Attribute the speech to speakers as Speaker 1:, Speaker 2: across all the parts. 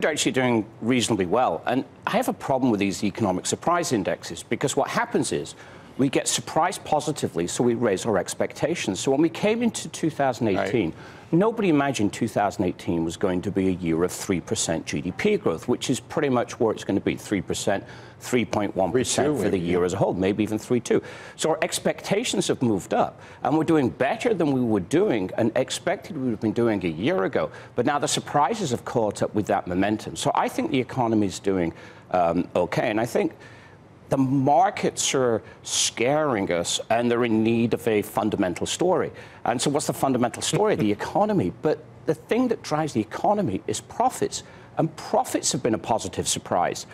Speaker 1: They're actually doing reasonably well. And I have a problem with these economic surprise indexes because what happens is we get surprised positively, so we raise our expectations. So when we came into 2018, nobody imagined 2018 was going to be a year of 3% GDP growth, which is pretty much where it's going to be, 3%, 3.1% for the year as a whole, maybe even 3.2. So our expectations have moved up, and we're doing better than we were doing and expected we would have been doing a year ago. But now the surprises have caught up with that momentum. So I think the economy is doing okay, and I think the markets are scaring us, and they're in need of a fundamental story. And so what's the fundamental story? The economy. But the thing that drives the economy is profits. And profits have been a positive surprise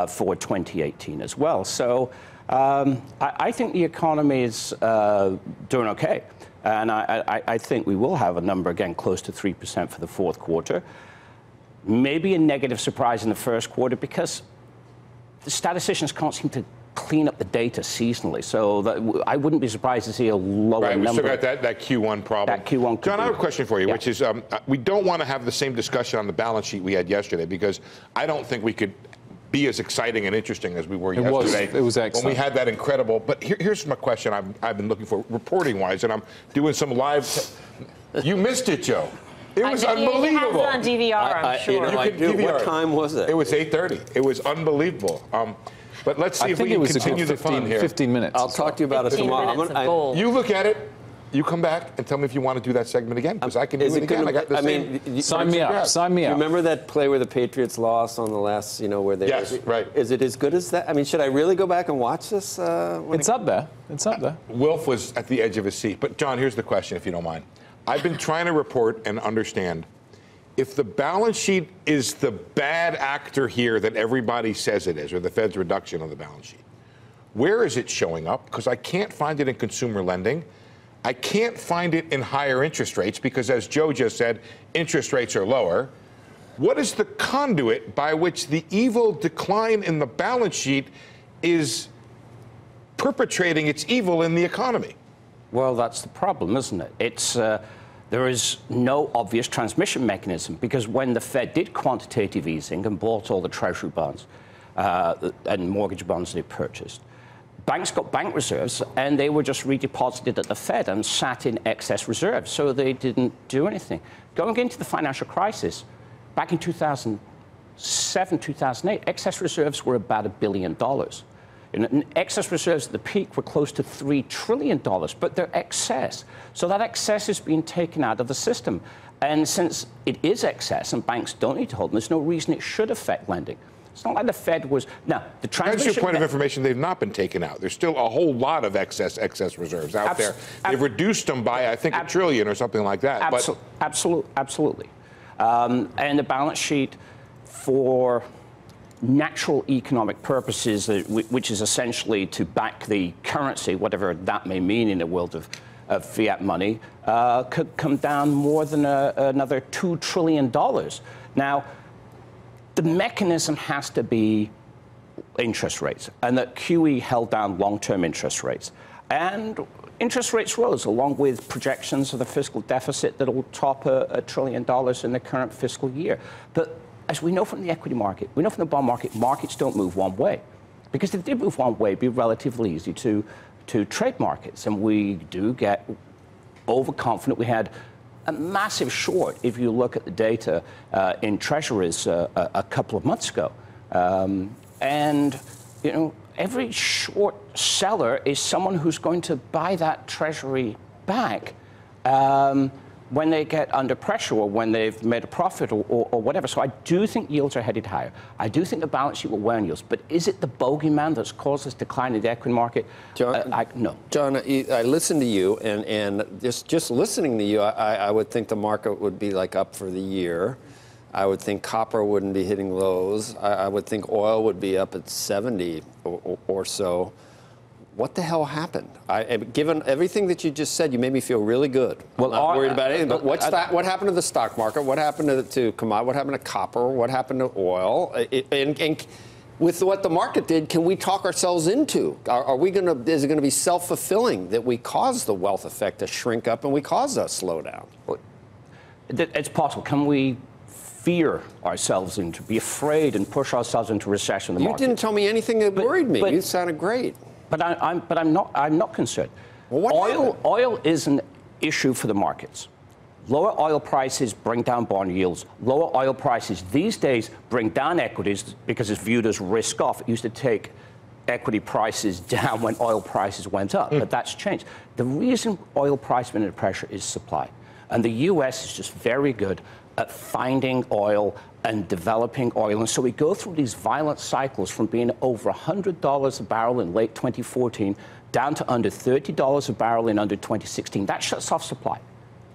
Speaker 1: for 2018 as well. So I think the economy is doing okay. And I think we will have a number, again, close to 3% for the fourth quarter. Maybe a negative surprise in the first quarter because the statisticians can't seem to clean up the data seasonally, so I wouldn't be surprised to see a lower number.
Speaker 2: We still got that Q1 problem.
Speaker 1: That Q1
Speaker 2: John, I have a question for you, which is we don't want to have the same discussion on the balance sheet we had yesterday because I don't think we could be as exciting and interesting as we were yesterday.
Speaker 3: It was excellent.
Speaker 2: When we had that incredible. But here's my question I've been looking for reporting-wise, and I'm doing some live. You missed it, Joe. It was unbelievable.
Speaker 4: You have it on DVR, I'm sure.
Speaker 5: What time was it?
Speaker 2: It was 8:30. It was unbelievable. But let's see if we can continue the fun here.
Speaker 3: 15 minutes.
Speaker 5: I'll talk to you about it tomorrow.
Speaker 2: You look at it. You come back and tell me if you want to do that segment again, because I can do it again. I got the same.
Speaker 3: Sign me up. Sign me up.
Speaker 5: Remember that play where the Patriots lost on the last, where they?
Speaker 2: Yes, right.
Speaker 5: Is it as good as that? I mean, should I really go back and watch this?
Speaker 3: It's up there. It's up there.
Speaker 2: Wilf was at the edge of his seat. But John, here's the question, if you don't mind. I've been trying to report and understand. If the balance sheet is the bad actor here that everybody says it is, or the Fed's reduction of the balance sheet, where is it showing up? Because I can't find it in consumer lending. I can't find it in higher interest rates because, as Joe just said, interest rates are lower. What is the conduit by which the evil decline in the balance sheet is perpetrating its evil in the economy?
Speaker 1: Well, that's the problem, isn't it? There is no obvious transmission mechanism because when the Fed did quantitative easing and bought all the Treasury bonds and mortgage bonds they purchased, banks got bank reserves and they were just redeposited at the Fed and sat in excess reserves, so they didn't do anything. Going into the financial crisis, back in 2007, 2008, excess reserves were about $1 billion. And excess reserves at the peak were close to $3 trillion, but they're excess. So that excess is being taken out of the system. And since it is excess and banks don't need to hold them, there's no reason it should affect lending. It's not like the Fed was... Now, the transmission...
Speaker 2: That's your point of information. They've not been taken out. There's still a whole lot of excess reserves out there. They've reduced them by, I think, $1 trillion or something like that.
Speaker 1: Absolutely. And the balance sheet for natural economic purposes, which is essentially to back the currency, whatever that may mean in the world of fiat money, could come down more than another $2 trillion. Now, the mechanism has to be interest rates, and that QE held down long-term interest rates. And interest rates rose along with projections of the fiscal deficit that will top $1 trillion in the current fiscal year. But as we know from the equity market, we know from the bond market, markets don't move one way. Because if they did move one way, it'd be relatively easy to trade markets. And we do get overconfident. We had a massive short, if you look at the data in treasuries a couple of months ago. And, every short seller is someone who's going to buy that treasury back when they get under pressure or when they've made a profit or whatever. So I do think yields are headed higher. I do think the balance sheet will wear on yields. But is it the bogeyman that's caused this decline in the equity market?
Speaker 5: John,
Speaker 1: no.
Speaker 5: John, I listened to you, and just listening to you, I would think the market would be up for the year. I would think copper wouldn't be hitting lows. I would think oil would be up at 70 or so. What the hell happened? Given everything that you just said, you made me feel really good. Well, I'm not worried about anything. But what happened to the stock market? What happened to commodity? What happened to copper? What happened to oil? And with what the market did, can we talk ourselves into? Is it going to be self-fulfilling that we cause the wealth effect to shrink up and we cause a slowdown?
Speaker 1: It's possible. Can we fear ourselves into, be afraid and push ourselves into recession in the
Speaker 5: You
Speaker 1: market.
Speaker 5: didn't tell me anything that worried me. You sounded great.
Speaker 1: But I'm not concerned.
Speaker 5: Well, what happened?
Speaker 1: Oil is an issue for the markets. Lower oil prices bring down bond yields. Lower oil prices these days bring down equities because it's viewed as risk off. It used to take equity prices down when oil prices went up, but that's changed. The reason oil price has been under pressure is supply. And the U.S. is just very good at finding oil and developing oil. And so we go through these violent cycles from being over $100 a barrel in late 2014 down to under $30 a barrel in under 2016. That shuts off supply.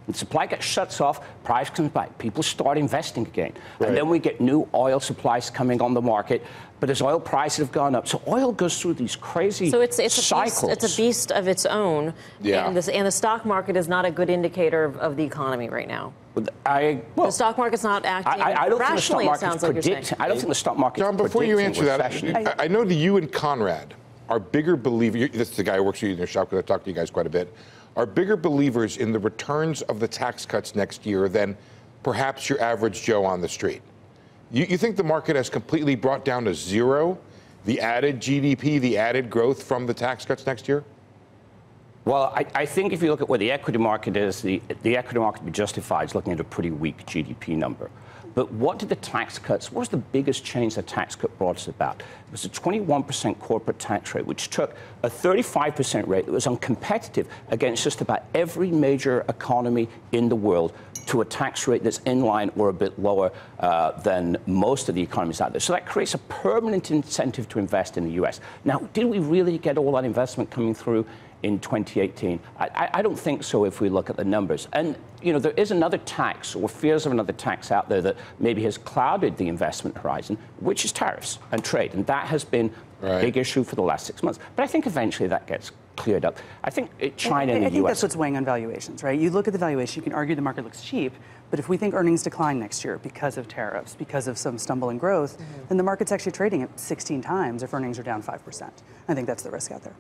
Speaker 1: When supply shuts off, price comes back. People start investing again. Right. And then we get new oil supplies coming on the market. But as oil prices have gone up, so oil goes through these crazy cycles.
Speaker 4: It's a beast of its own.
Speaker 2: Yeah.
Speaker 4: And the stock market is not a good indicator of the economy right now. The stock market's not acting rationally, it sounds like you're saying.
Speaker 1: I don't think the stock market's
Speaker 2: John, before you answer that, I know that you and Conrad are bigger believers. This is the guy who works for you in your shop because I talk to you guys quite a bit. Are bigger believers in the returns of the tax cuts next year than perhaps your average Joe on the street. You think the market has completely brought down to zero the added GDP, the added growth from the tax cuts next year?
Speaker 1: Well, I think if you look at where the equity market is, the equity market be justified is looking at a pretty weak GDP number. But what did the tax cuts, what was the biggest change the tax cut brought us about? It was a 21% corporate tax rate, which took a 35% rate that was uncompetitive against just about every major economy in the world to a tax rate that's in line or a bit lower than most of the economies out there. So that creates a permanent incentive to invest in the U.S. Now, did we really get all that investment coming through in 2018? I don't think so if we look at the numbers. And, you know, there is another tax or fears of another tax out there that maybe has clouded the investment horizon, which is tariffs and trade. And that has been a big issue for the last 6 months. But I think eventually that gets cleared up. I think China and the U.S.
Speaker 6: I think that's what's weighing on valuations, right? You look at the valuation, you can argue the market looks cheap, but if we think earnings decline next year because of tariffs, because of some stumble in growth, then the market's actually trading at 16 times if earnings are down 5%. I think that's the risk out there.